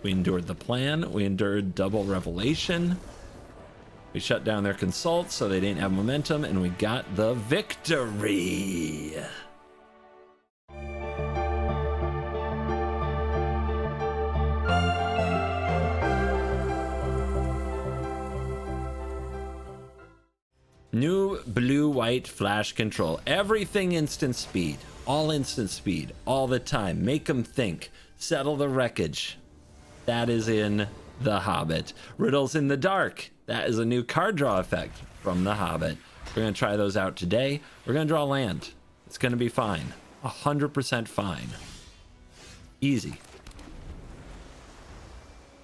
We endured the plan. We endured double revelation. We shut down their consult so they didn't have momentum, and we got the victory. New blue-white flash control. Everything instant speed. All instant speed. All the time. Make them think. Settle the Wreckage. That is in the Hobbit. Riddles in the Dark. That is a new card draw effect from the Hobbit. We're going to try those out today. We're going to draw land. It's going to be fine. 100% fine. Easy.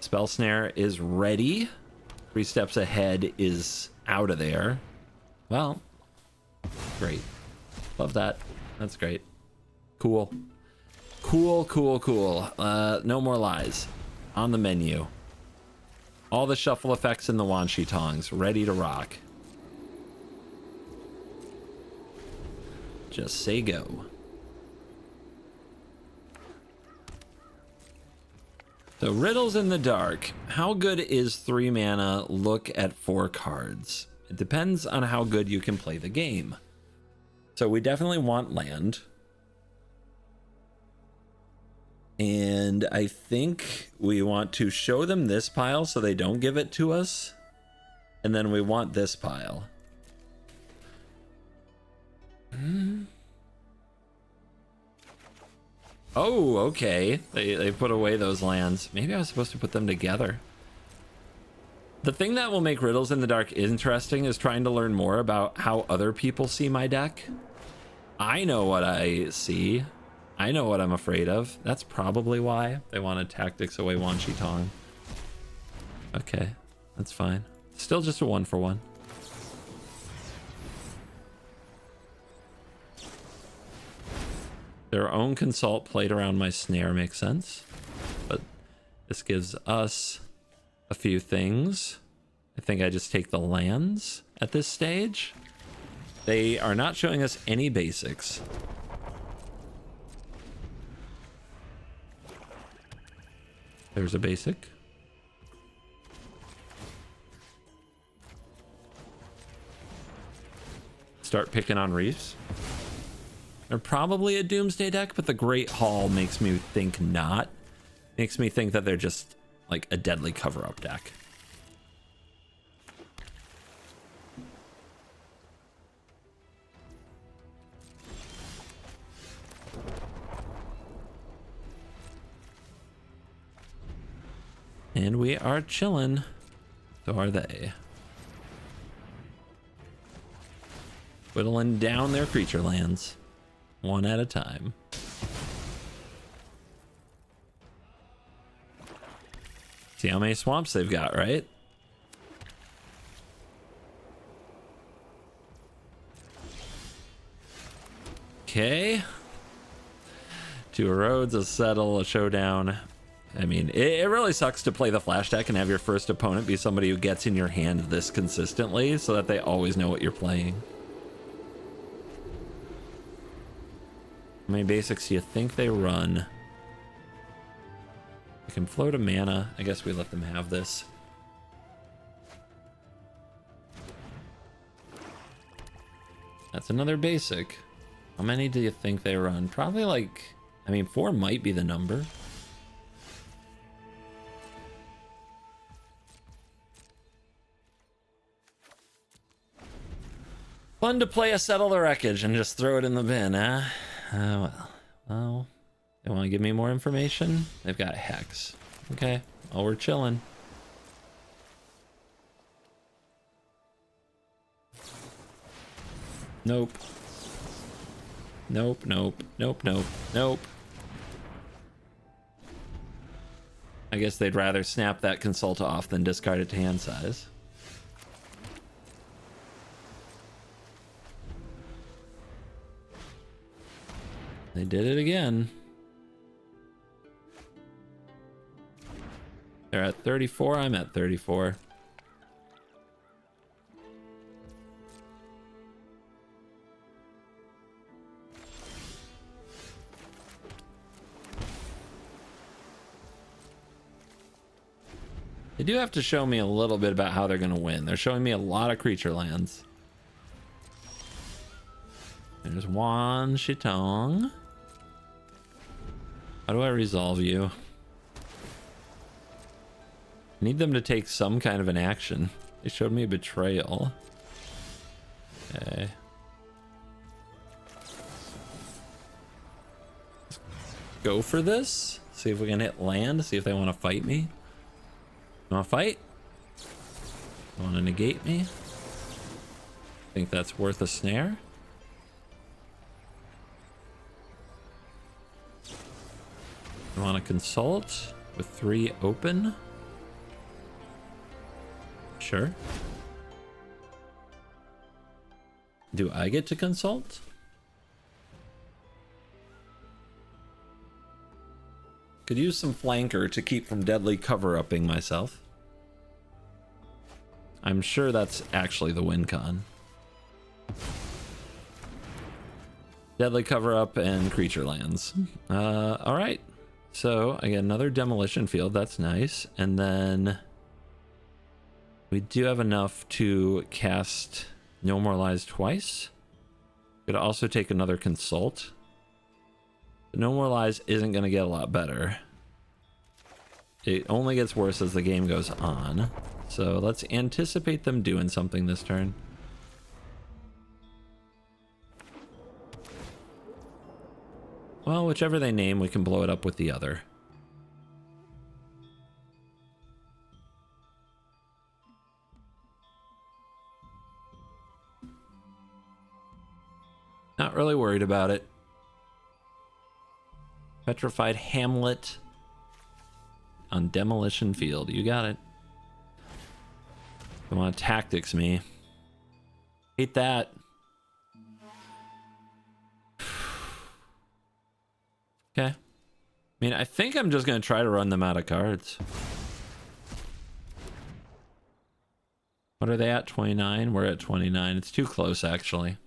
Spell Snare is ready. 3 steps ahead is out of there. Well, great. Love that. That's great. Cool. Cool, cool, cool. No more lies. On the menu. All the shuffle effects in the Wanshi Tongs. Ready to rock. Just say go. So Riddles in the Dark. How good is 3 mana? Look at 4 cards. It depends on how good you can play the game. So we definitely want land. And I think we want to show them this pile so they don't give it to us. And then we want this pile. Oh, okay. They put away those lands. Maybe I was supposed to put them together. The thing that will make Riddles in the Dark interesting is trying to learn more about how other people see my deck. I know what I see. I know what I'm afraid of. That's probably why they wanted Tactics away Wanshi Tong. Okay, that's fine. Still just a 1-for-1. Their own consult played around my snare makes sense. But this gives us a few things. I think I just take the lands at this stage. They are not showing us any basics. There's a basic. Start picking on reefs. They're probably a Doomsday deck, but the Great Hall makes me think not. Makes me think that they're just like a deadly cover-up deck. And we are chilling. So are they. Whittling down their creature lands. One at a time. See how many swamps they've got, right? Okay. 2 roads, a settle, a showdown. I mean, it really sucks to play the flash deck and have your first opponent be somebody who gets in your hand this consistently so that they always know what you're playing. How many basics do you think they run? I can float a mana. I guess we let them have this. That's another basic. How many do you think they run? Probably like, I mean, 4 might be the number. Fun to play a Settle the Wreckage and just throw it in the bin, huh? Well, they want to give me more information? They've got Hex. Okay, well, we're chilling. Nope. Nope, nope, nope, nope, nope. I guess they'd rather snap that consult off than discard it to hand size. They did it again. They're at 34, I'm at 34. They do have to show me a little bit about how they're going to win. They're showing me a lot of creature lands. There's Wan Shitong. How do I resolve you? I need them to take some kind of an action. They showed me a betrayal. Okay. Let's go for this. See if we can hit land. See if they want to fight me. You want to fight? You want to negate me? Think that's worth a snare? You want to consult with 3 open? Sure. Do I get to consult? Could use some flanker to keep from deadly cover-upping myself. I'm sure that's actually the win con. Deadly cover-up and creature lands. All right. So I get another demolition field. That's nice. And then we do have enough to cast No More Lies twice. Could also take another consult. But No More Lies isn't going to get a lot better. It only gets worse as the game goes on. So let's anticipate them doing something this turn. Well, whichever they name, we can blow it up with the other. Not really worried about it. Petrified Hamlet on Demolition Field. You got it. You want to tactics me. Hate that. Okay. I mean, I think I'm just going to try to run them out of cards. What are they at? 29? We're at 29. It's too close, actually.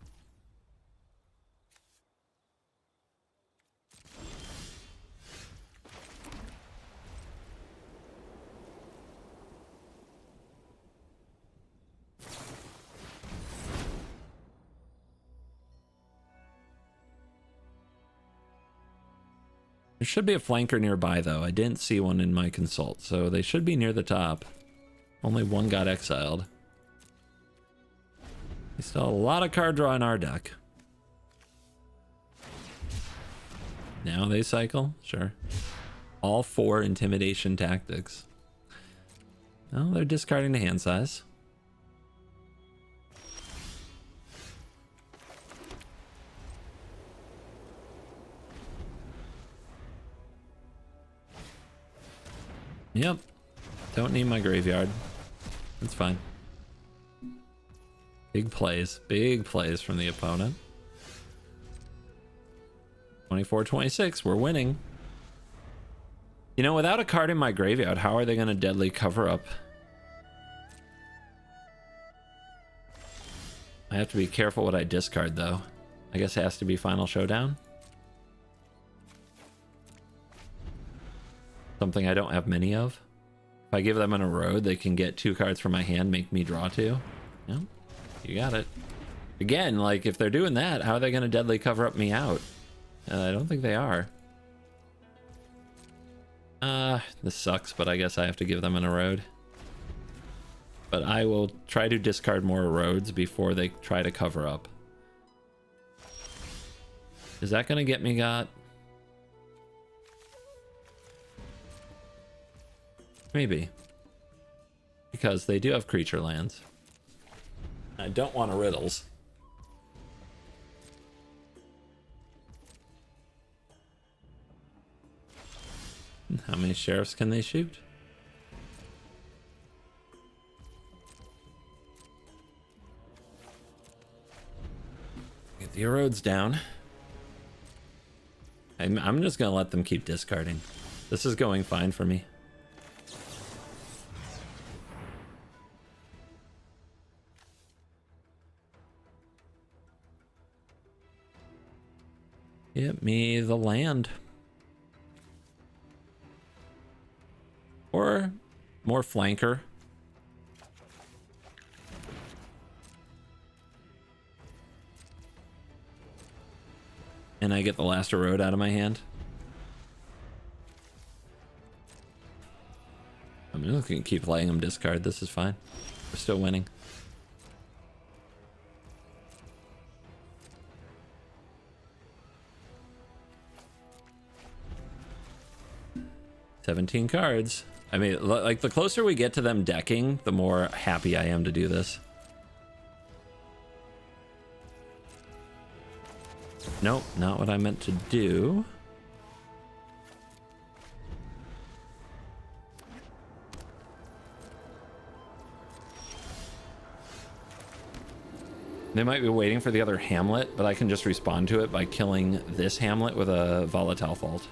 There should be a flanker nearby, though. I didn't see one in my consult, so they should be near the top. Only one got exiled. We still have a lot of card draw in our deck. Now they cycle? Sure. All 4 intimidation tactics. Oh, they're discarding the hand size. Yep. Don't need my graveyard. That's fine. Big plays from the opponent. 24-26, we're winning. You know, without a card in my graveyard, how are they going to deadly cover up? I have to be careful what I discard, though. I guess it has to be Final Showdown. Something I don't have many of. If I give them in a road, they can get 2 cards from my hand, make me draw 2. Yeah, you got it. Again, like, if they're doing that, how are they going to deadly cover up me out? I don't think they are. This sucks, but I guess I have to give them in a road. But I will try to discard more roads before they try to cover up. Is that going to get me got? Maybe. Because they do have creature lands. I don't want a riddles. How many sheriffs can they shoot? Get the erodes down. I'm just gonna let them keep discarding. This is going fine for me. Get me the land. Or More flanker. And I get the last erode out of my hand. I'm just gonna keep letting him discard. This is fine. We're still winning. $17 cards. I mean, like, the closer we get to them decking, the more happy I am to do this. Nope, not what I meant to do. They might be waiting for the other Hamlet, but I can just respond to it by killing this Hamlet with a Volatile Fault.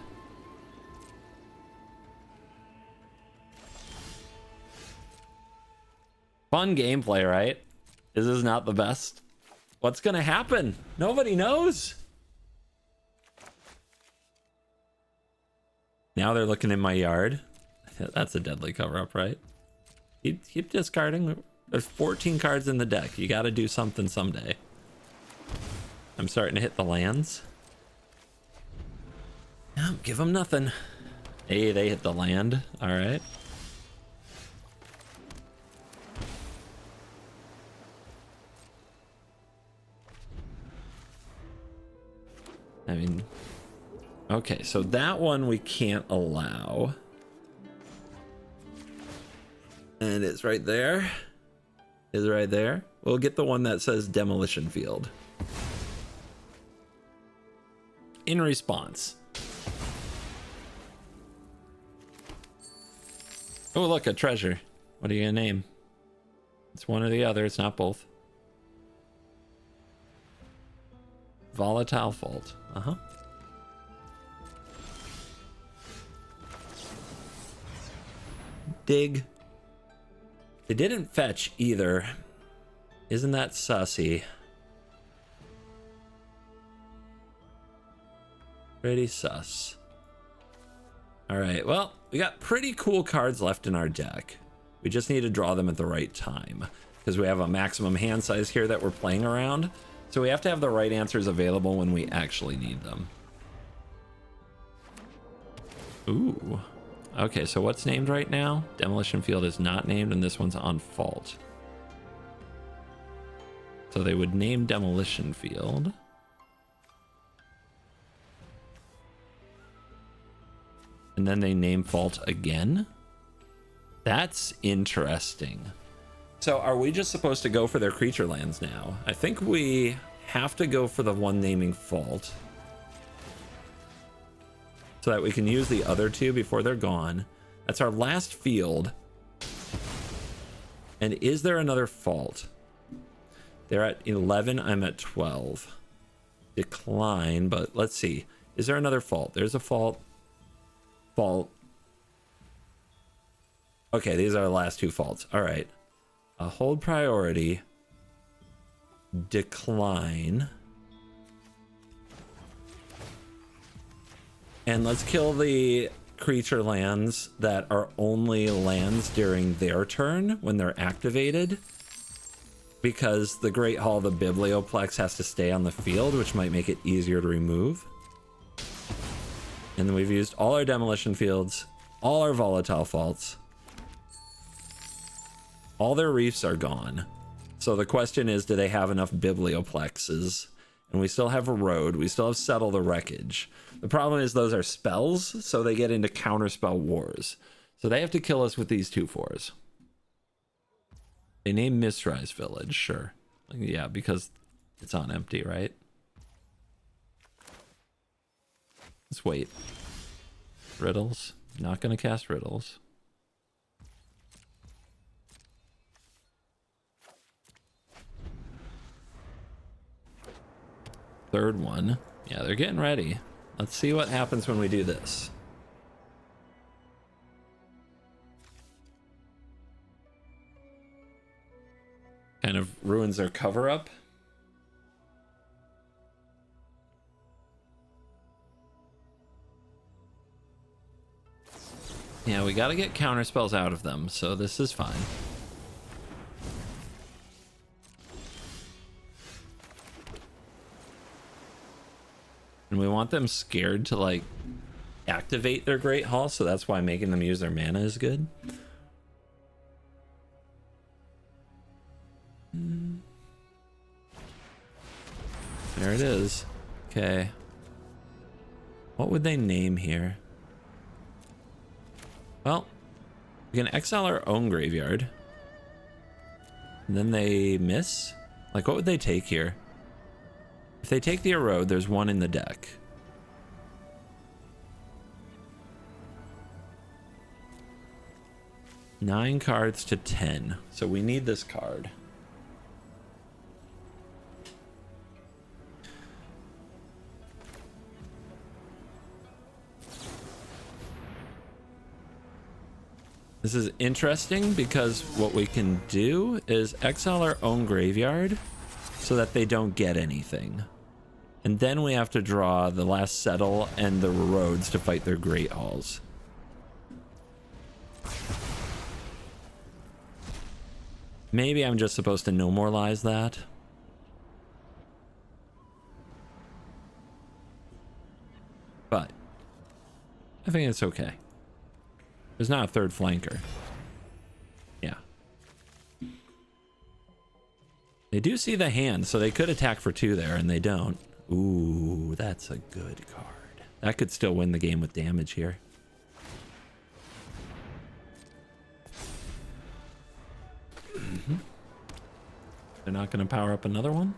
Fun gameplay, right? This is not the best. What's gonna happen? Nobody knows. Now they're looking in my yard. That's a deadly cover-up, right? Keep discarding. There's 14 cards in the deck. You gotta do something someday. I'm starting to hit the lands. No, give them nothing. Hey, they hit the land. All right. I mean, okay, so that one we can't allow. And it's right there. Is right there. We'll get the one that says Demolition Field. In response. Oh, look, a treasure. What are you gonna name? It's one or the other, it's not both. Volatile Fault. Uh-huh. Dig. They didn't fetch either. Isn't that sussy? Pretty sus. All right, well, we got pretty cool cards left in our deck. We just need to draw them at the right time because we have a maximum hand size here that we're playing around. So we have to have the right answers available when we actually need them. Ooh. Okay, so what's named right now? Demolition Field is not named, and this one's on fault. So they would name Demolition Field. And then they name fault again? That's interesting. So are we just supposed to go for their creature lands now? I think we have to go for the one naming fault so that we can use the other two before they're gone. That's our last field. And is there another fault? They're at 11, I'm at 12. Decline, but let's see. Is there another fault? There's a fault. Fault. Okay, these are our last two faults. All right. Hold priority. Decline. And let's kill the creature lands that are only lands during their turn when they're activated. Because the Great Hall of the Biblioplex has to stay on the field, which might make it easier to remove. And then we've used all our demolition fields, all our volatile faults. All their reefs are gone. So the question is, do they have enough biblioplexes? And we still have a road. We still have Settle the Wreckage. The problem is those are spells, so they get into counterspell wars. So they have to kill us with these 2/4s. They name Mistrise Village, sure. Yeah, because it's on empty, right? Let's wait. Riddles. Not gonna cast riddles. Third one. Yeah, they're getting ready. Let's see what happens when we do this. Kind of ruins their cover up. Yeah, we got to get counter spells out of them, so this is fine. And we want them scared to like activate their Great Hall, so that's why making them use their mana is good. There it is. Okay. What would they name here? Well, we can exile our own graveyard. And then they miss? Like, what would they take here? If they take the Erode, there's one in the deck. Nine cards to 10. So we need this card. This is interesting because what we can do is exile our own graveyard so that they don't get anything. And then we have to draw the last Settle and the Roads to fight their Great Halls. Maybe I'm just supposed to no-moralize that. But I think it's okay. There's not a third flanker. Yeah. They do see the hand, so they could attack for 2 there, and they don't. Ooh, that's a good card. That could still win the game with damage here. They're not going to power up another one?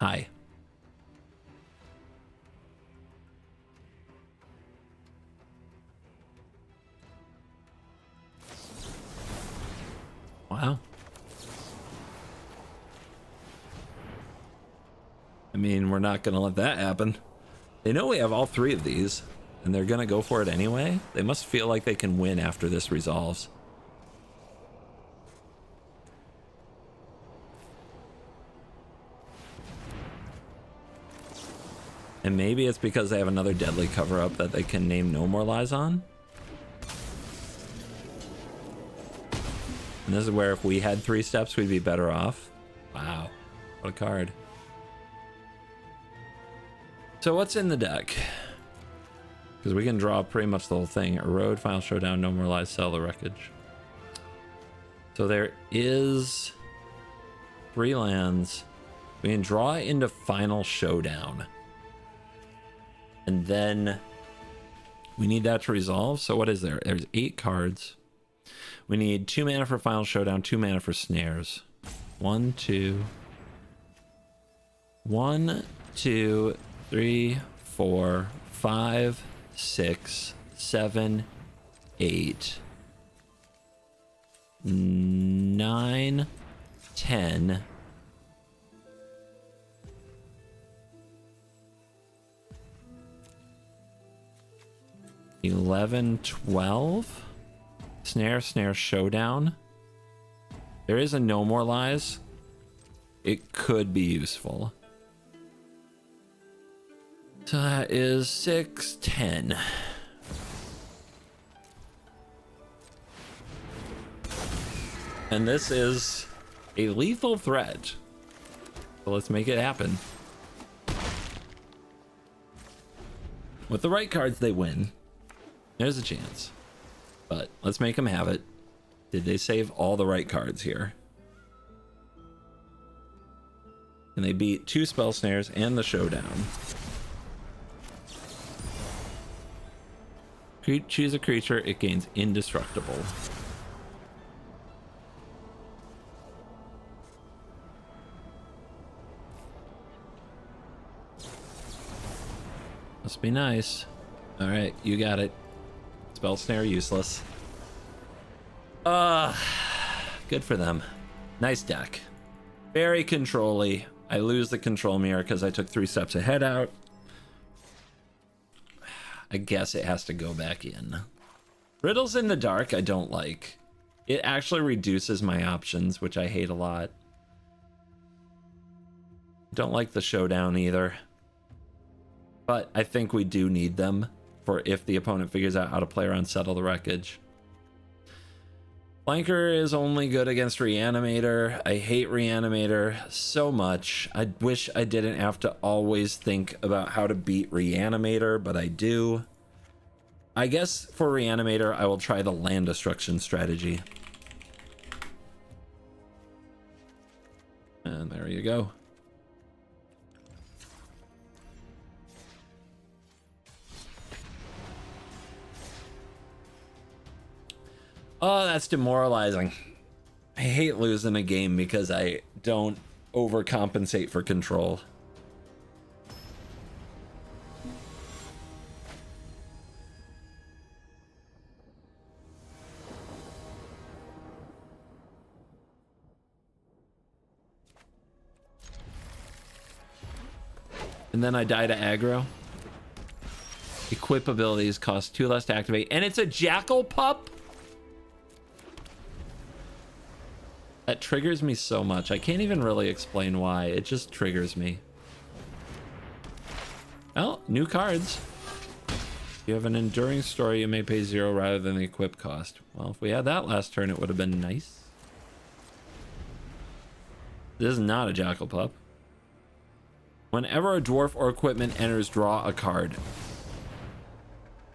Hi. Wow. I mean, we're not going to let that happen. They know we have all 3 of these, and they're going to go for it anyway. They must feel like they can win after this resolves. And maybe it's because they have another deadly cover-up that they can name No More Lies on. And this is where if we had 3 steps, we'd be better off. Wow, what a card. So what's in the deck? Because we can draw pretty much the whole thing. Erode, Final Showdown, No More Lies, Settle the Wreckage. So there is 3 lands. We can draw into Final Showdown. And then we need that to resolve. So what is there? There's 8 cards. We need 2 mana for Final Showdown, 2 mana for Snares. 1, 2, 3, 4, 5, 6, 7, 8, 9, 10. 11, 12. Snare, Showdown. There is a No More Lies. It could be useful. So that is 6, 10. And this is a lethal threat. So let's make it happen. With the right cards, they win. There's a chance. But let's make them have it. Did they save all the right cards here? And they beat 2 Spell Snares and the Showdown. Choose a creature, it gains Indestructible. Must be nice. Alright, you got it. Spell Snare useless. Good for them. Nice deck. Very control-y. I lose the control mirror because I took 3 steps ahead out. I guess it has to go back in. Riddles in the Dark I don't like. It actually reduces my options, which I hate a lot. Don't like the Showdown either. But I think we do need them for if the opponent figures out how to play around Settle the Wreckage. Flanker is only good against Reanimator. I hate Reanimator so much. I wish I didn't have to always think about how to beat Reanimator, but I do. I guess for Reanimator, I will try the land destruction strategy. And there you go. Oh, that's demoralizing. I hate losing a game because I don't overcompensate for control. And then I die to aggro. Equip abilities cost 2 less to activate. And it's a Jackal Pup? That triggers me so much. I can't even really explain why. It just triggers me. Well, new cards. If you have an enduring story, you may pay 0 rather than the equip cost. Well, if we had that last turn, it would have been nice. This is not a Jackal Pup. Whenever a dwarf or equipment enters, draw a card.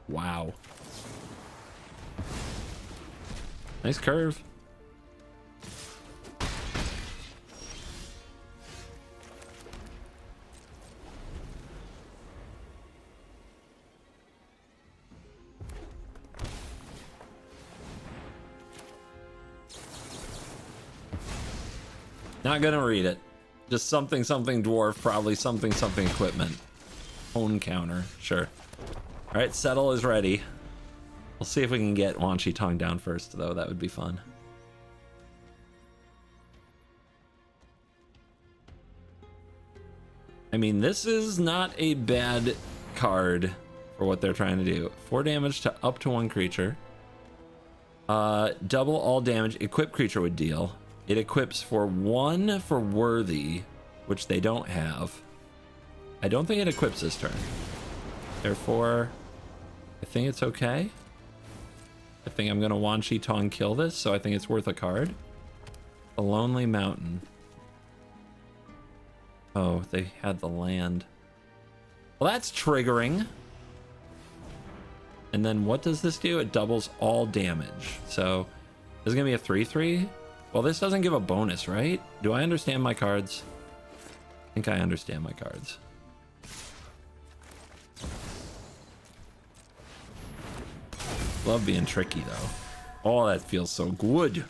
Wow. Nice curve. Not gonna read it. Just something something dwarf, probably something something equipment. Own counter, sure. All right, Settle is ready. We'll see if we can get Wan Shi Tong down first, though. That would be fun. I mean, this is not a bad card for what they're trying to do. 4 damage to up to 1 creature. Double all damage equipped creature would deal. It equips for 1 for worthy, which they don't have. I don't think it equips this turn. Therefore, I think it's okay. I think I'm going to Wan Shi Tong kill this, so I think it's worth a card. The Lonely Mountain. Oh, they had the land. Well, that's triggering. And then what does this do? It doubles all damage. So this is going to be a 3/3. Well, this doesn't give a bonus, right? Do I understand my cards? I think I understand my cards. Love being tricky, though. Oh, that feels so good.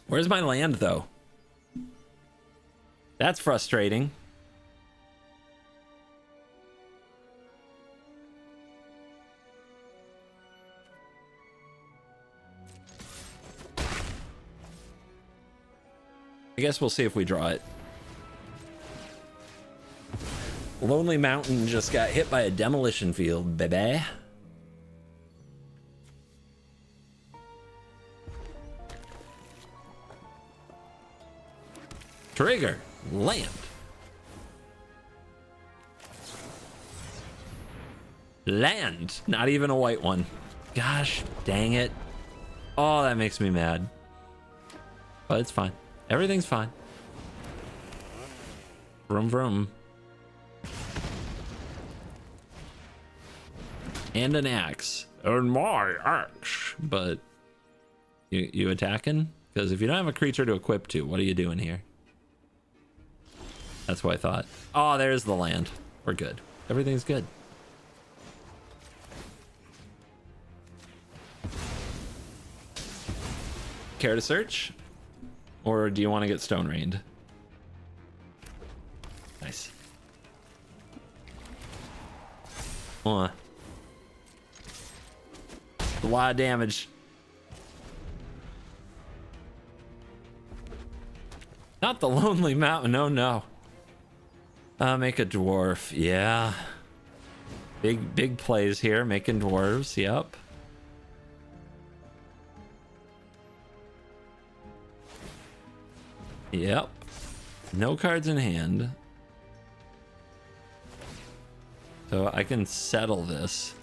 Where's my land, though? That's frustrating. I guess we'll see if we draw it. Lonely Mountain just got hit by a demolition field, baby. Trigger. Land. Land. Not even a white one. Gosh, dang it. Oh, that makes me mad. But it's fine. Everything's fine. Vroom vroom. And an axe. And my axe. But you attacking? Because if you don't have a creature to equip to, what are you doing here? That's what I thought. Oh, there's the land. We're good. Everything's good. Care to search? Or do you want to get stone rained? Nice. A lot of damage. Not the Lonely Mountain. Oh no. Make a dwarf. Yeah. Big plays here. Making dwarves. Yep. Yep. No cards in hand. So I can settle this.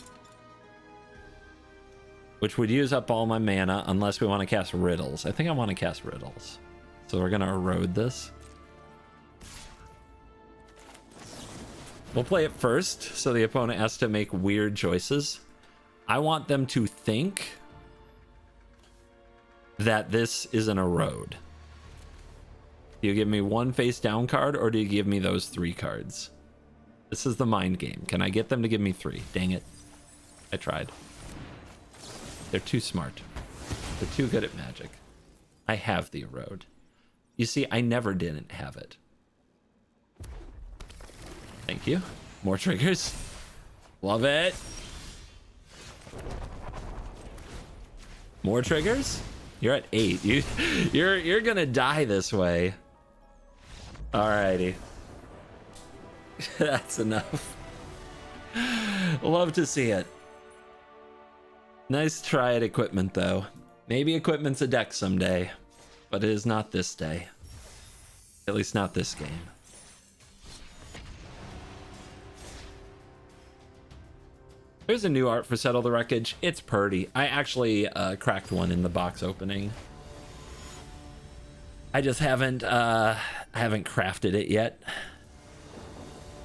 Which would use up all my mana unless we want to cast riddles. I think I want to cast riddles. So we're going to erode this. We'll play it first, so the opponent has to make weird choices. I want them to think that this is an erode. Do you give me one face down card, or do you give me those 3 cards? This is the mind game. Can I get them to give me 3? Dang it. I tried. They're too smart. They're too good at Magic. I have the erode. You see, I never didn't have it. Thank you. More triggers. Love it. More triggers? You're at 8. You're gonna die this way. Alrighty. That's enough. Love to see it. Nice try at equipment, though. Maybe equipment's a deck someday, but it is not this day. At least not this game. There's a new art for Settle the Wreckage. It's pretty. I actually cracked one in the box opening. I just haven't crafted it yet.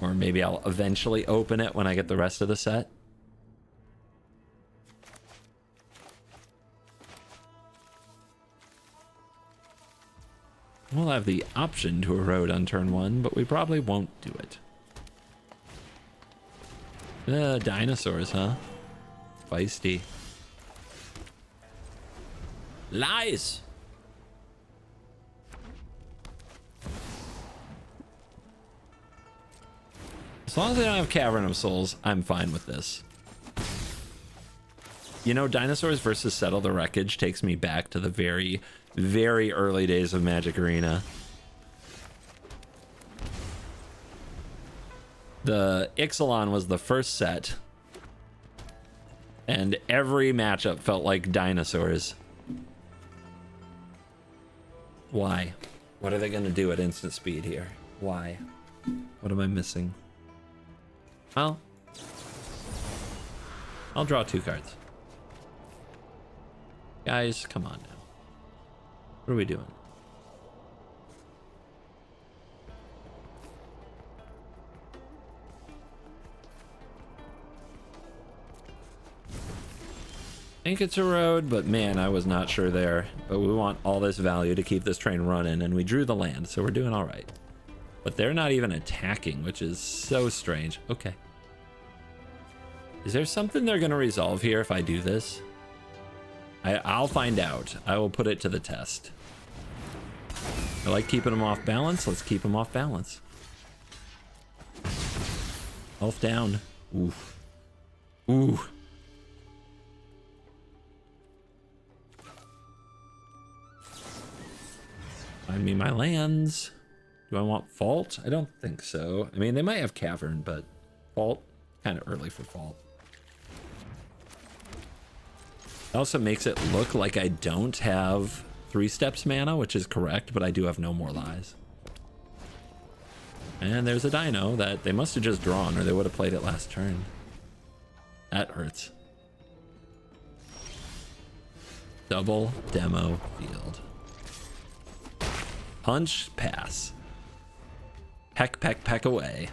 Or maybe I'll eventually open it when I get the rest of the set. We'll have the option to erode on turn 1, but we probably won't do it. Dinosaurs, huh? Feisty. Lies! As long as they don't have Cavern of Souls, I'm fine with this. You know, Dinosaurs versus Settle the Wreckage takes me back to the very, very early days of Magic Arena. The Ixalan was the first set, and every matchup felt like Dinosaurs. Why? What are they going to do at instant speed here? Why? What am I missing? Well, I'll draw 2 cards. Guys, come on now. What are we doing? I think it's a road, but man, I was not sure there. But we want all this value to keep this train running, and we drew the land, so we're doing all right. But they're not even attacking, which is so strange. Okay. Is there something they're going to resolve here if I do this? I'll find out. I will put it to the test. I like keeping them off balance. Let's keep them off balance. Health down. Ooh. Ooh. Find me my lands. Do I want Fault? I don't think so. I mean, they might have Cavern, but Fault, kind of early for Fault. It also makes it look like I don't have 3 steps mana, which is correct, but I do have no more lies. And there's a dino that they must have just drawn, or they would have played it last turn. That hurts. Double demo field. Punch, pass. Peck, peck, peck away.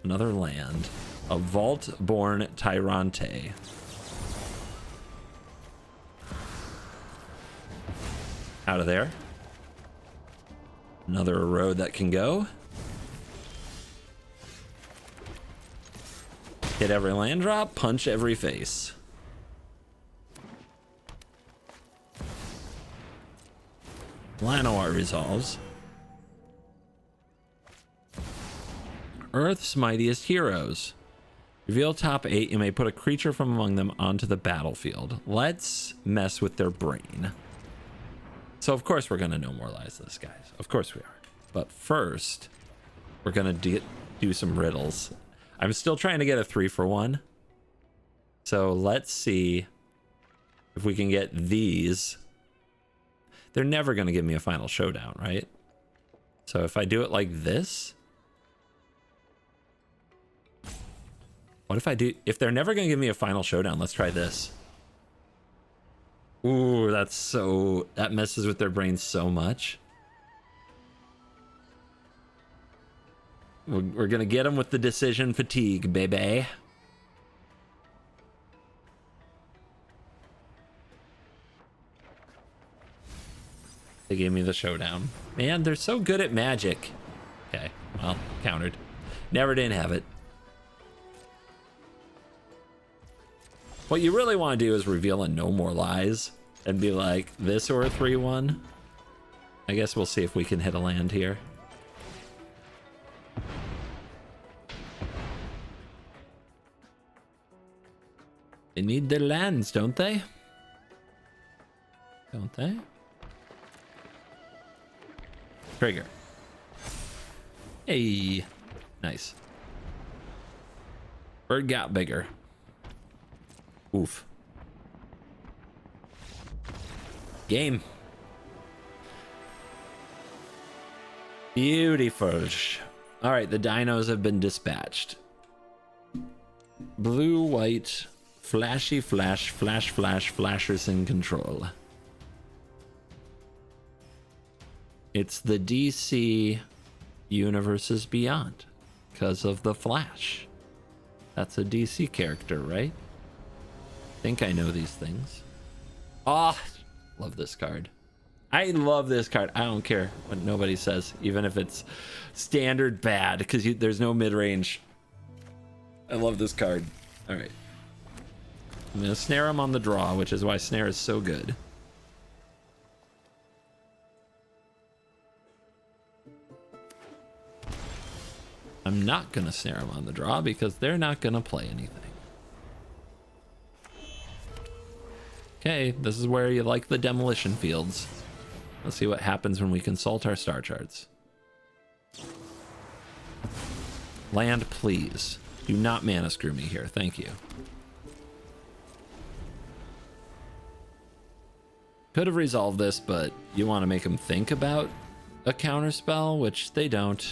Another land. A Vault-born Tyrante. Out of there. Another road that can go. Hit every land drop, punch every face. Llanowar resolves. Earth's Mightiest Heroes. Reveal top 8. You may put a creature from among them onto the battlefield. Let's mess with their brain. So of course we're going to no more lies this, guys. Of course we are. But first, we're going to do some riddles. I'm still trying to get a 3-for-1. So let's see if we can get these. They're never going to give me a final showdown, right? So if I do it like this, what if I do, if they're never going to give me a final showdown, let's try this. Ooh, that's so, that messes with their brains so much. We're going to get them with the decision fatigue, baby. They gave me the showdown. Man, they're so good at magic. Okay, well, countered. Never didn't have it. What you really want to do is reveal a no more lies and be like, this or a 3-1. I guess we'll see if we can hit a land here. They need their lands, don't they? Don't they? Trigger. Hey, nice. Bird got bigger. Oof. Game. Beautiful. All right, the dinos have been dispatched. Blue, white, flashy, flash, flash, flash, flashers in control. It's the DC Universes Beyond because of the Flash. That's a DC character, right? I think I know these things. Oh, love this card. I love this card. I don't care what nobody says, even if it's standard bad, because there's no mid-range. I love this card. All right. I'm going to snare him on the draw, which is why snare is so good. I'm not going to snare them on the draw because they're not going to play anything. Okay, this is where you like the demolition fields. Let's see what happens when we consult our star charts. Land, please. Do not mana screw me here. Thank you. Could have resolved this, but you want to make them think about a counter spell, which they don't.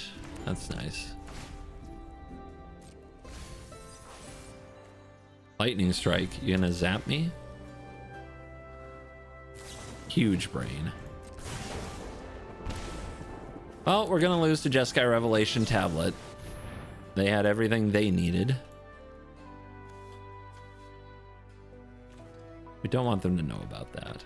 That's nice. Lightning strike, you gonna zap me? Huge brain. Well, we're gonna lose to Jeskai Revelation Tablet. They had everything they needed. We don't want them to know about that.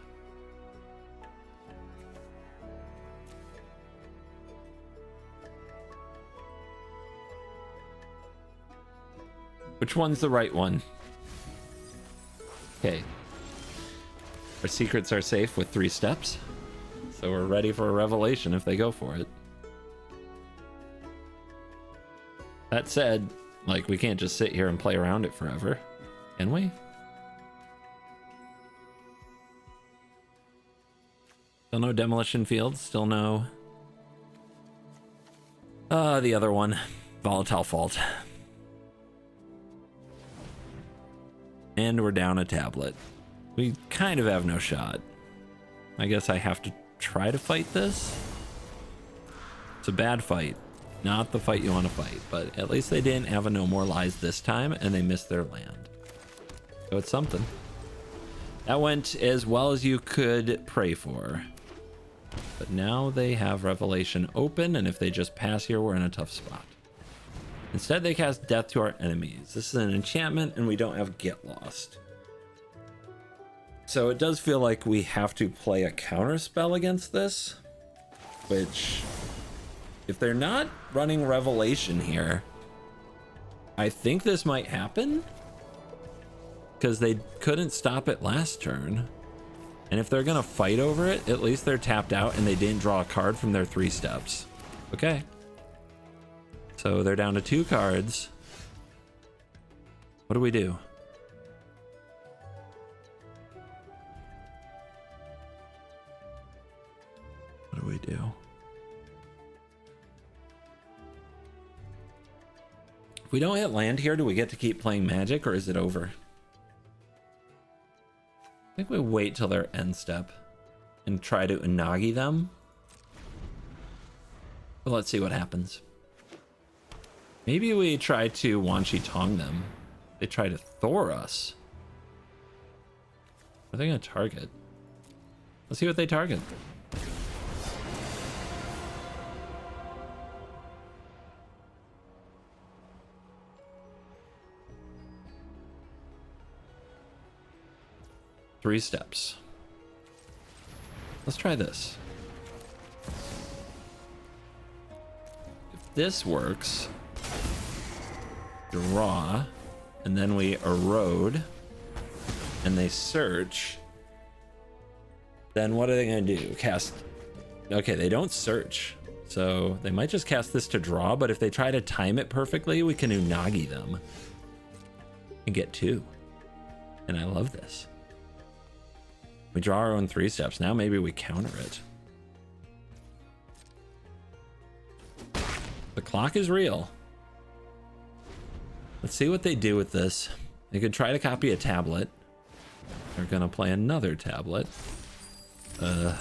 Which one's the right one? Okay. Our secrets are safe with 3 steps. So we're ready for a revelation if they go for it. That said, like, we can't just sit here and play around it forever. Can we? Still no demolition fields. Still no... the other one. Volatile Fault. And we're down a tablet. We kind of have no shot. I guess I have to try to fight this. It's a bad fight. Not the fight you want to fight, but at least they didn't have a no more lies this time and they missed their land. So it's something. That went as well as you could pray for. But now they have Revelation open, and if they just pass here, we're in a tough spot. Instead, they cast Death to our enemies. This is an enchantment, and we don't have Get Lost. So it does feel like we have to play a counter spell against this, which, if they're not running Revelation here, I think this might happen, because they couldn't stop it last turn. And if they're going to fight over it, at least they're tapped out and they didn't draw a card from their 3 steps. Okay. So they're down to 2 cards. What do we do? What do we do? If we don't hit land here, do we get to keep playing Magic, or is it over? I think we wait till their end step and try to Unagi them. But let's see what happens. Maybe we try to Wanshi Tong them. They try to Thor us. What are they going to target? Let's see what they target. Three steps. Let's try this. If this works, draw, and then we erode, and they search, then what are they going to do? Cast. Okay, they don't search, so they might just cast this to draw, but if they try to time it perfectly, we can Unagi them and get 2. And I love this. We draw our own 3 steps. Now maybe we counter it. The clock is real. Let's see what they do with this. They could try to copy a tablet. They're gonna play another tablet. So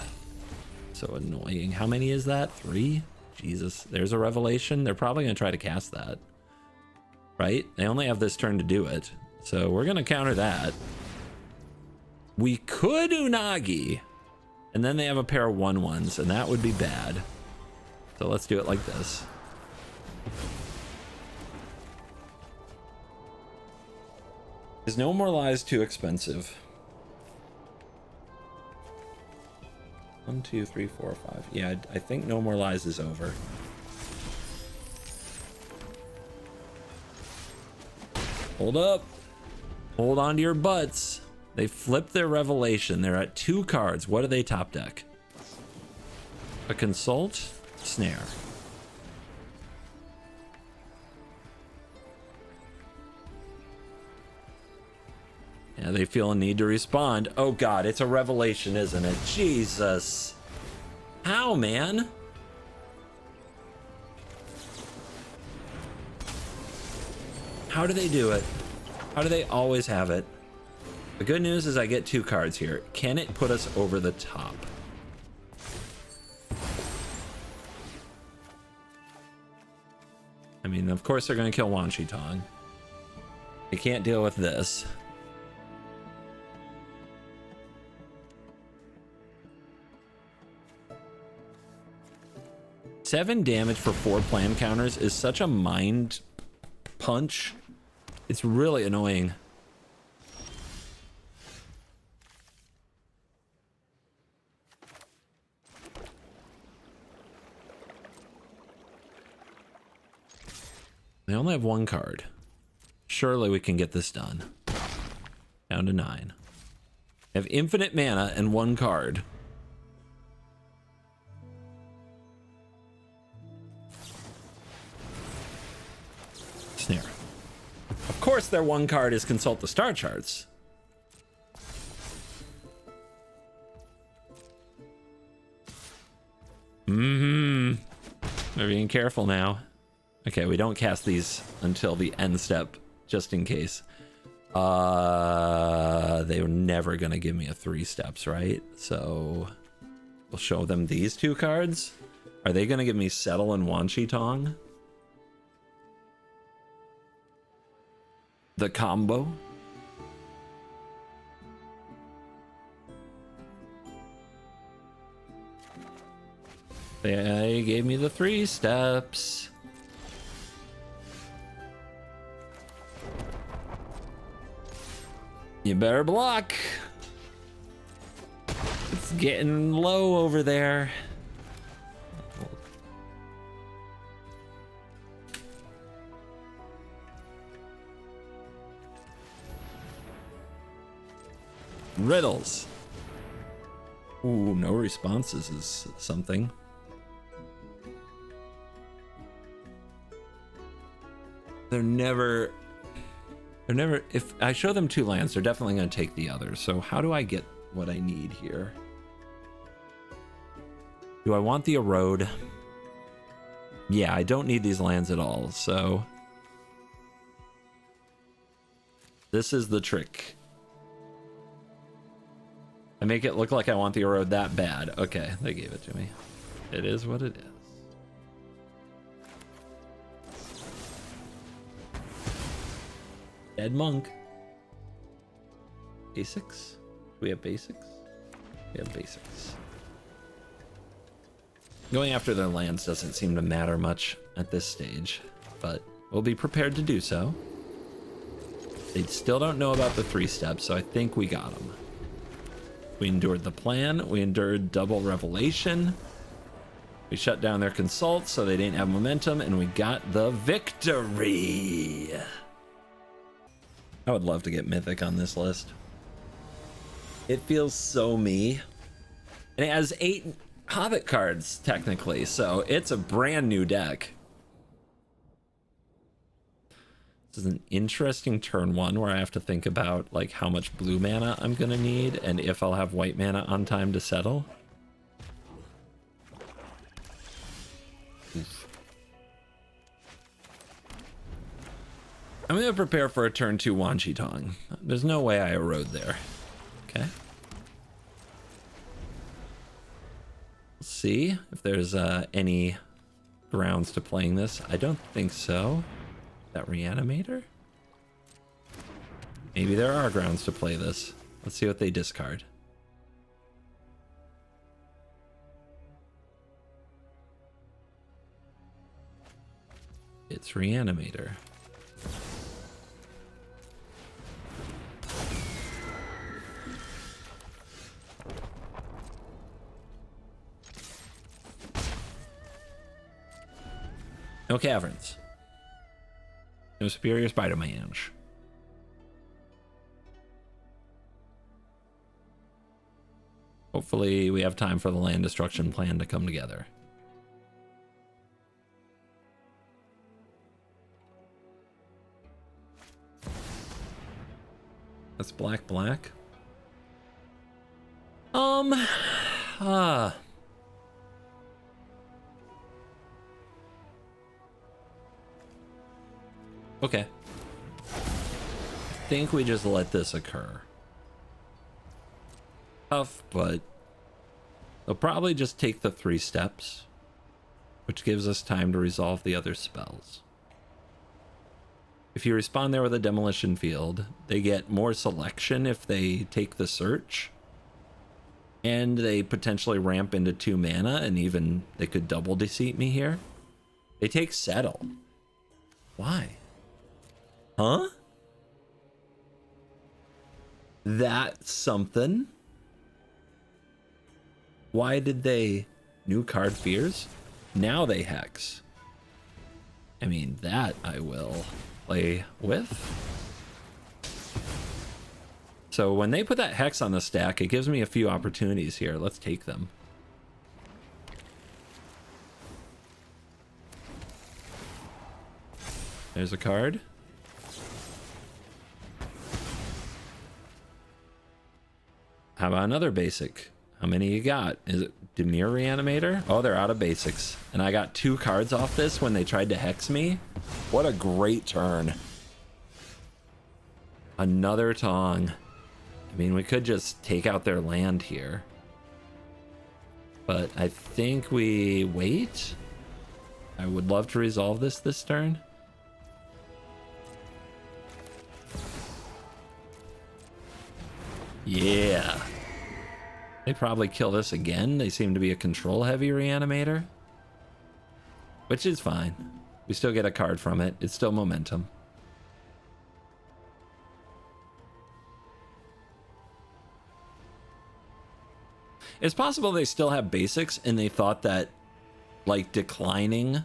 annoying. How many is that? 3? Jesus. There's a revelation. They're probably gonna try to cast that. Right? They only have this turn to do it. So we're gonna counter that. We could Unagi, and then they have a pair of 1/1s, and that would be bad. So let's do it like this. Is No More Lies too expensive? 1, 2, 3, 4, 5. Yeah, I think No More Lies is over. Hold up. Hold on to your butts. They flipped their revelation. They're at 2 cards. What do they top deck? A consult, snare. Yeah, they feel a need to respond. Oh God, it's a revelation, isn't it? Jesus. How, man? How do they do it? How do they always have it? The good news is I get 2 cards here. Can it put us over the top? I mean, of course they're going to kill Wanshi Tong. They can't deal with this. Seven damage for 4 plan counters is such a mind punch. It's really annoying. They only have 1 card. Surely we can get this done. Down to 9. They have infinite mana and 1 card. Snare. Of course their 1 card is Consult the Star Charts. They're being careful now. Okay, we don't cast these until the end step, just in case. They were never gonna give me a 3 steps, right? So we'll show them these 2 cards. Are they gonna give me Settle and Wanshi Tong? The combo? They gave me the 3 steps. You better block. It's getting low over there. Riddles. Ooh, no responses is something. They're never, if I show them 2 lands, they're definitely going to take the other. So how do I get what I need here? Do I want the erode? Yeah, I don't need these lands at all. So this is the trick. I make it look like I want the erode that bad. Okay, they gave it to me. It is what it is. Dead monk. Basics? Do we have basics? We have basics. Going after their lands doesn't seem to matter much at this stage, but we'll be prepared to do so. They still don't know about the 3 steps, so I think we got them. We endured the plan. We endured double revelation. We shut down their consult so they didn't have momentum, and we got the victory. I would love to get Mythic on this list. It feels so me. And it has 8 Hobbit cards, technically, so it's a brand new deck. This is an interesting turn 1 where I have to think about like how much blue mana I'm gonna need and if I'll have white mana on time to settle. Oof. I'm gonna prepare for a turn 2 Wan Chi Tong. There's no way I erode there. Okay. Let's see if there's any grounds to playing this. I don't think so. That Reanimator? Maybe there are grounds to play this. Let's see what they discard. It's Reanimator. No caverns. No superior spider mange. Hopefully we have time for the land destruction plan to come together. That's black. Okay. I think we just let this occur. Tough, but they'll probably just take the 3 steps, which gives us time to resolve the other spells. If you respond there with a demolition field, they get more selection if they take the search, and they potentially ramp into 2 mana, and even they could double deceit me here. They take settle. Why? Huh? That's something. Why did they new card fears? Now they hex. I mean, that I will play with. So when they put that hex on the stack, it gives me a few opportunities here. Let's take them. There's a card. How about another basic? How many you got? Is it Demir Reanimator? Oh, they're out of basics. And I got 2 cards off this when they tried to hex me. What a great turn. Another Tong. I mean, we could just take out their land here. But I think we wait. I would love to resolve this turn. Yeah. They probably kill this again. They seem to be a control heavy Reanimator, which is fine. We still get a card from it. It's still momentum. It's possible they still have basics and they thought that like declining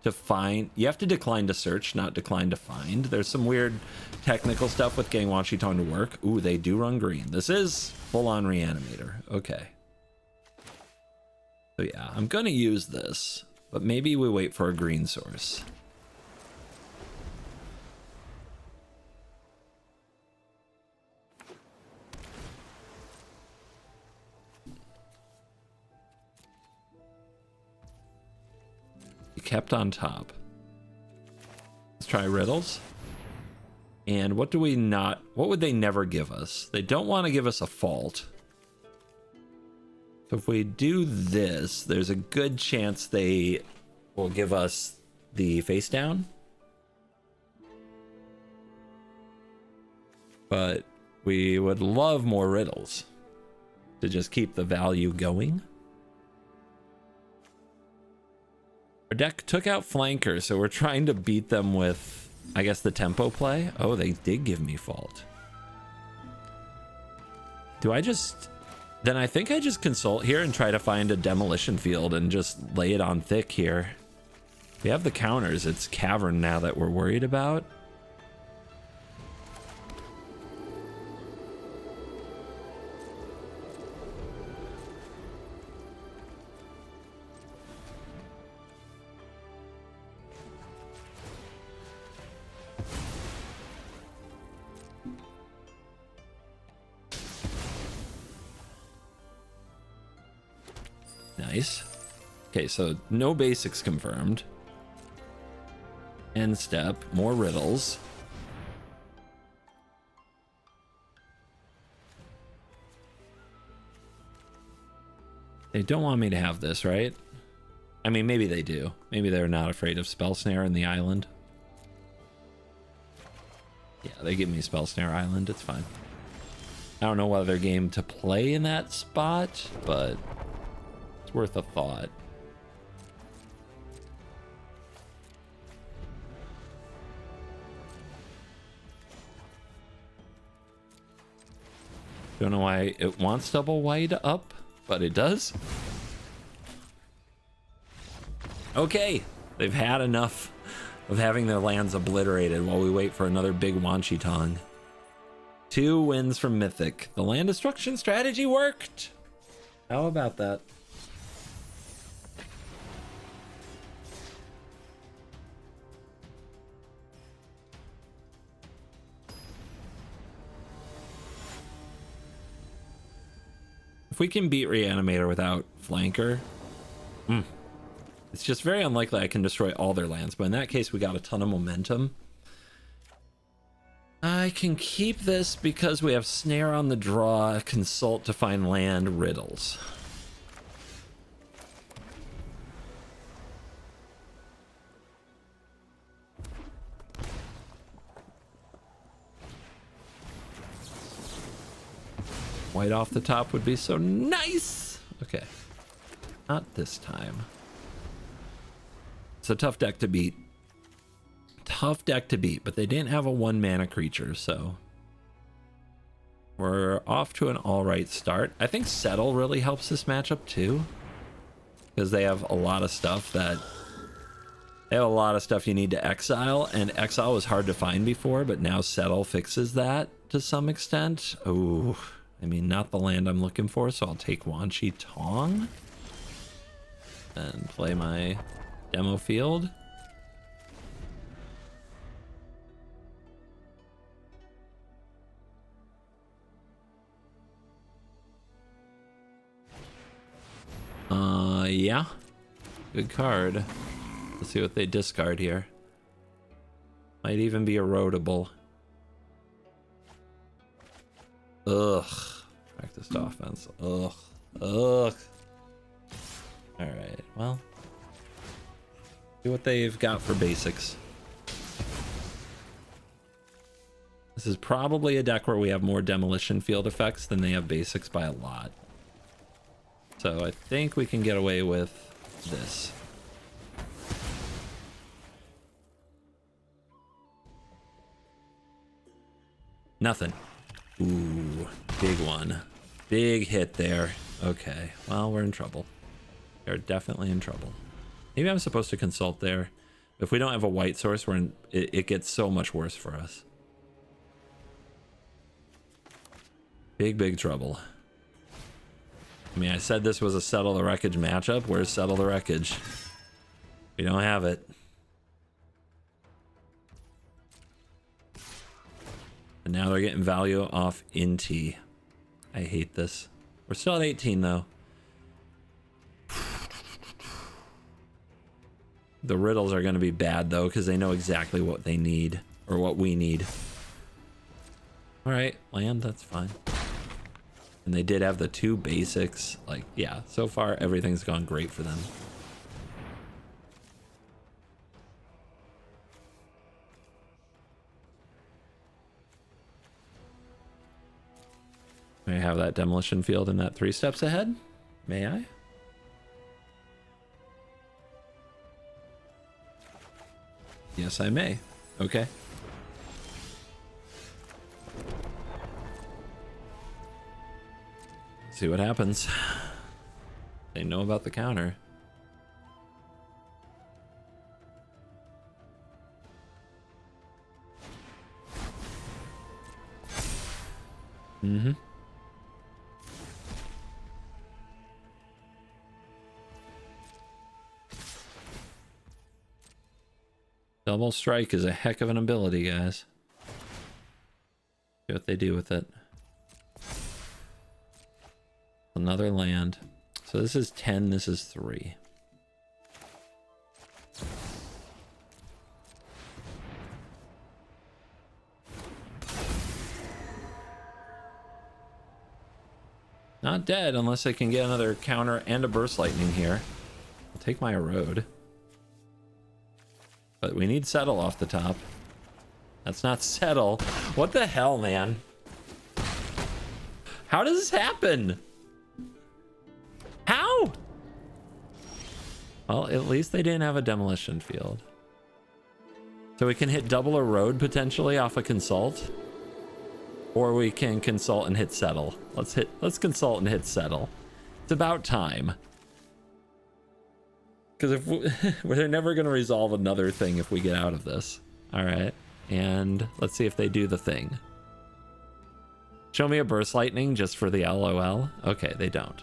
to find, you have to decline to search, not decline to find. There's some weird technical stuff with getting Wan Chi Tong to work. Ooh, they do run green. This is full-on Reanimator. Okay. So yeah, I'm gonna use this, but maybe we wait for a green source. He kept on top. Let's try riddles. And what do we not, what would they never give us? They don't want to give us a fault. So if we do this, there's a good chance they will give us the face down. but we would love more riddles to just keep the value going. Our deck took out flanker, so we're trying to beat them with, I guess, the tempo play. Oh, they did give me fault. Do I just... Then I think I just consult here and try to find a demolition field and just lay it on thick here. We have the counters. It's cavern now that we're worried about. Nice. Okay, so no basics confirmed. End step, more riddles. They don't want me to have this, right? I mean, maybe they do. Maybe they're not afraid of Spell Snare in the island. Yeah, they give me Spell Snare Island. It's fine. I don't know what other game to play in that spot, but it's worth a thought. Don't know why it wants double white up, but it does. Okay, they've had enough of having their lands obliterated while we wait for another big Wanshi Tong. 2 wins from Mythic. The land destruction strategy worked. How about that? If we can beat Reanimator without Flanker, it's just very unlikely I can destroy all their lands, but in that case we got a ton of momentum. I can keep this because we have Snare on the draw, Consult to find land, Riddles. White off the top would be so nice. Okay, not this time. It's a tough deck to beat. Tough deck to beat, but they didn't have a 1 mana creature, so we're off to an all right start. I think Settle really helps this matchup too, because they have a lot of stuff you need to exile, and exile was hard to find before, but now Settle fixes that to some extent. Oh, I mean, not the land I'm looking for, so I'll take Wanshi Tong and play my demo field. Yeah, good card. Let's see what they discard here. Might even be erodible. Ugh. Practiced offense. Ugh. Ugh. Alright, well. See what they've got for basics. This is probably a deck where we have more demolition field effects than they have basics by a lot. So I think we can get away with this. Nothing. Ooh, big one. Big hit there. Okay, well, we're in trouble. We're definitely in trouble. Maybe I'm supposed to consult there. If we don't have a white source, we're in, it gets so much worse for us. Big trouble. I mean, I said this was a Settle the Wreckage matchup. Where's Settle the Wreckage? We don't have it. And now they're getting value off Inti. I hate this. We're still at 18 though. The riddles are going to be bad though, because they know exactly what they need, or what we need. All right, land, that's fine. And they did have the 2 basics. Like, yeah, so far everything's gone great for them. May I have that demolition field in that 3 steps ahead? May I? Yes, I may. Okay. See what happens. They know about the counter. Mm-hmm. Double strike is a heck of an ability, guys. See what they do with it. Another land. So this is 10, this is 3. Not dead unless I can get another counter and a burst lightning here. I'll take my erode. But we need settle off the top. That's not settle. What the hell, man? How does this happen? How? Well, at least they didn't have a demolition field. So we can hit double erode potentially off a consult. Or we can consult and hit settle. Let's consult and hit settle. It's about time. Because if we're never going to resolve another thing if we get out of this. All right. And let's see if they do the thing. Show me a burst lightning just for the LOL. Okay, they don't.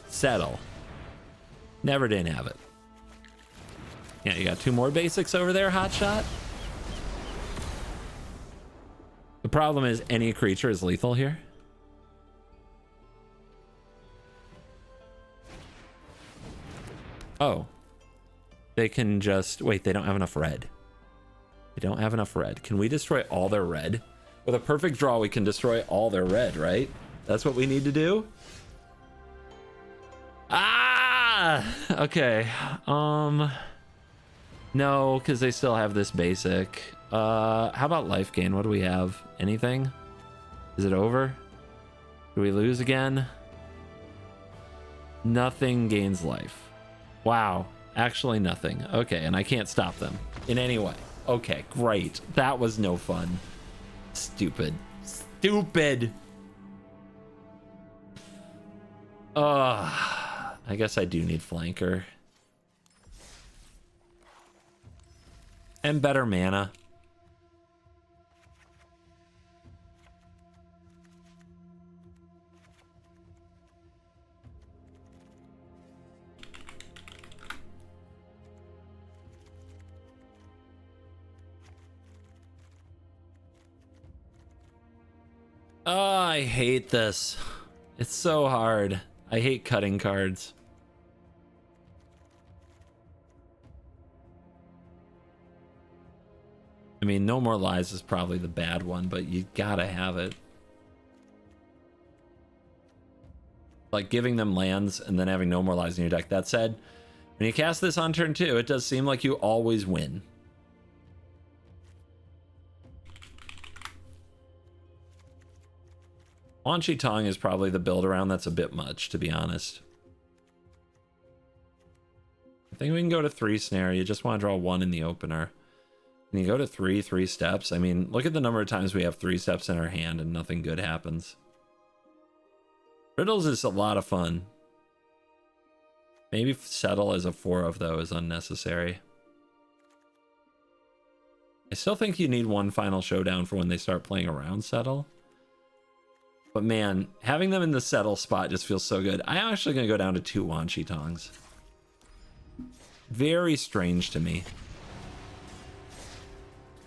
Settle. Never didn't have it. Yeah, you got 2 more basics over there, hotshot. The problem is any creature is lethal here. Oh. They can just... Wait, they don't have enough red. They don't have enough red. Can we destroy all their red? With a perfect draw, we can destroy all their red, right? That's what we need to do? Ah! Okay. No, because they still have this basic. How about life gain? What do we have? Anything? Is it over? Do we lose again? Nothing gains life. Wow. Actually nothing. Okay, and I can't stop them in any way. Okay, great. That was no fun. Stupid. Stupid! I guess I do need flanker. And better mana. Oh, I hate this. It's so hard. I hate cutting cards. I mean, No More Lies is probably the bad one, but you gotta have it. Like giving them lands and then having No More Lies in your deck. That said, when you cast this on turn 2, it does seem like you always win. Wan Shi Tong is probably the build around that's a bit much, to be honest. I think we can go to 3 snare. You just want to draw 1 in the opener. And you go to 3 steps. I mean, look at the number of times we have 3 steps in our hand and nothing good happens. Riddles is a lot of fun. Maybe settle as a 4 of those unnecessary. I still think you need 1 final showdown for when they start playing around settle. But man, having them in the settle spot just feels so good. I'm actually going to go down to 2 Wan Shi Tongs. Very strange to me.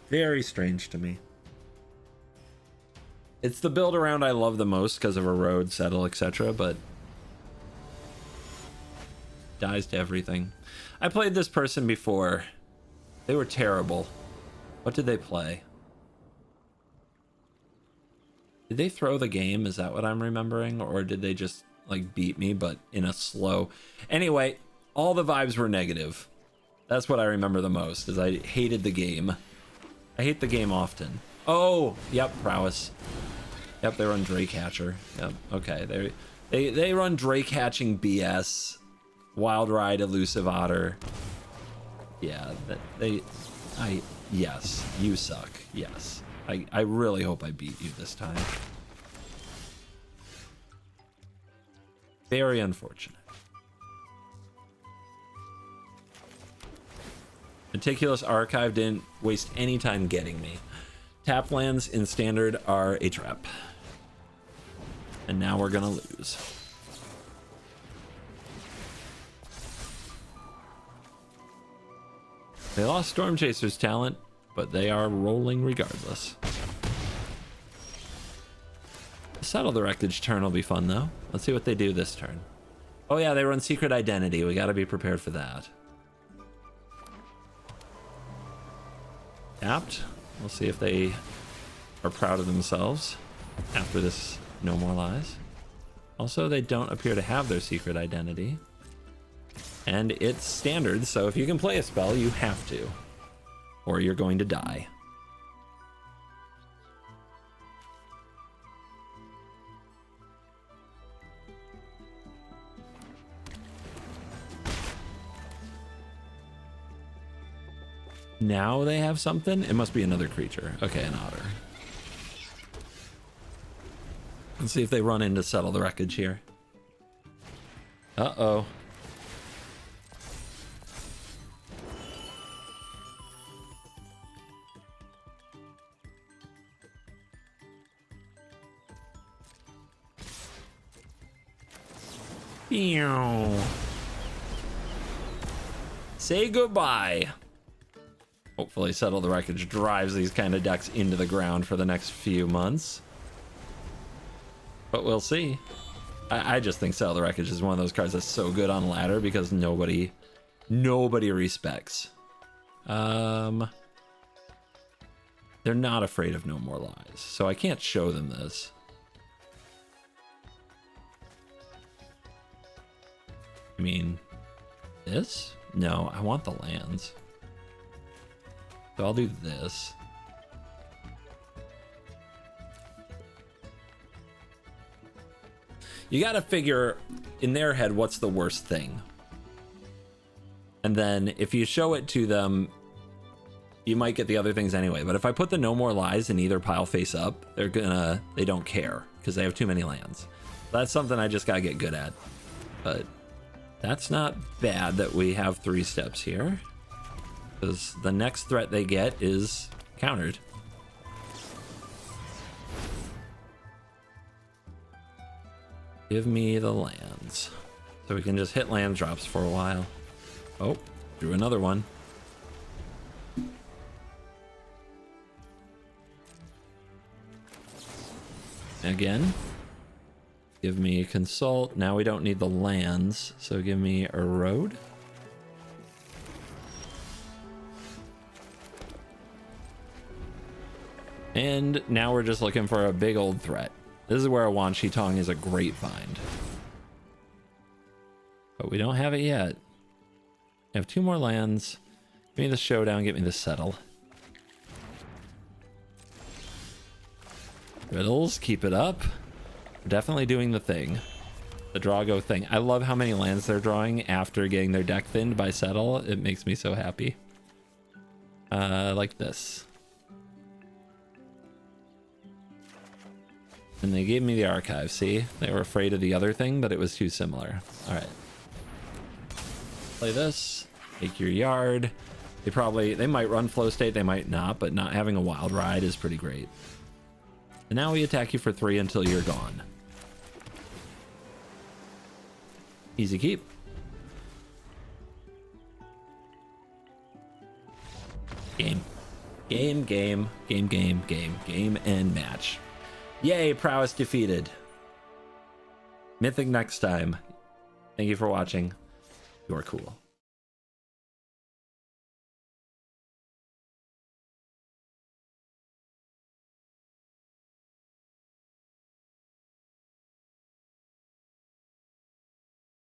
Very strange to me. It's the build around I love the most because of erode, settle, etc. But dies to everything. I played this person before. They were terrible. What did they play? Did they throw the game? Is that what I'm remembering? Or did they just like beat me, but in a slow... Anyway, all the vibes were negative. That's what I remember the most, is I hated the game. I hate the game often. Oh, yep, prowess. Yep, they run Drake Hatcher. Yep, okay. They run Drake hatching BS. Wild Ride, Elusive Otter. Yeah, yes, you suck. Yes. I really hope I beat you this time. Very unfortunate. Meticulous Archive didn't waste any time getting me. Tap lands in Standard are a trap. And now we're gonna lose. They lost Storm Chaser's talent, but they are rolling regardless. Settle the Wreckage turn will be fun though. Let's see what they do this turn. Oh yeah, they run Secret Identity. We gotta be prepared for that. Tapped. We'll see if they are proud of themselves after this No More Lies. Also, they don't appear to have their Secret Identity. And it's Standard, so if you can play a spell, you have to. Or you're going to die. Now they have something? It must be another creature. Okay, an otter. Let's see if they run into Settle the Wreckage here. Uh-oh. Say goodbye. Hopefully Settle the Wreckage drives these kind of decks into the ground for the next few months. But we'll see. I just think Settle the Wreckage is one of those cards that's so good on ladder because nobody respects. They're not afraid of No More Lies, so I can't show them this. I mean, this? No, I want the lands. So I'll do this. You gotta figure in their head what's the worst thing. And then if you show it to them, you might get the other things anyway. But if I put the No More Lies in either pile face up, they don't care because they have too many lands. That's something I just gotta get good at. But that's not bad that we have 3 steps here. Because the next threat they get is countered. Give me the lands. So we can just hit land drops for a while. Oh, drew another one. Again. Give me Consult. Now we don't need the lands, so give me Erode. And now we're just looking for a big old threat. This is where a Wan Shi Tong is a great find. But we don't have it yet. I have 2 more lands. Give me the Showdown, get me the Settle. Riddles, keep it up. We're definitely doing the thing. The Drago thing. I love how many lands they're drawing after getting their deck thinned by Settle. It makes me so happy. Like this. And they gave me the archive, see? They were afraid of the other thing, but it was too similar. All right. Play this. Take your yard. They might run Flow State, they might not, but not having a Wild Ride is pretty great. And now we attack you for 3 until you're gone. Easy keep. Game. Game, game, game, game, game, game, and match. Yay, prowess defeated. Mythic next time. Thank you for watching. You are cool.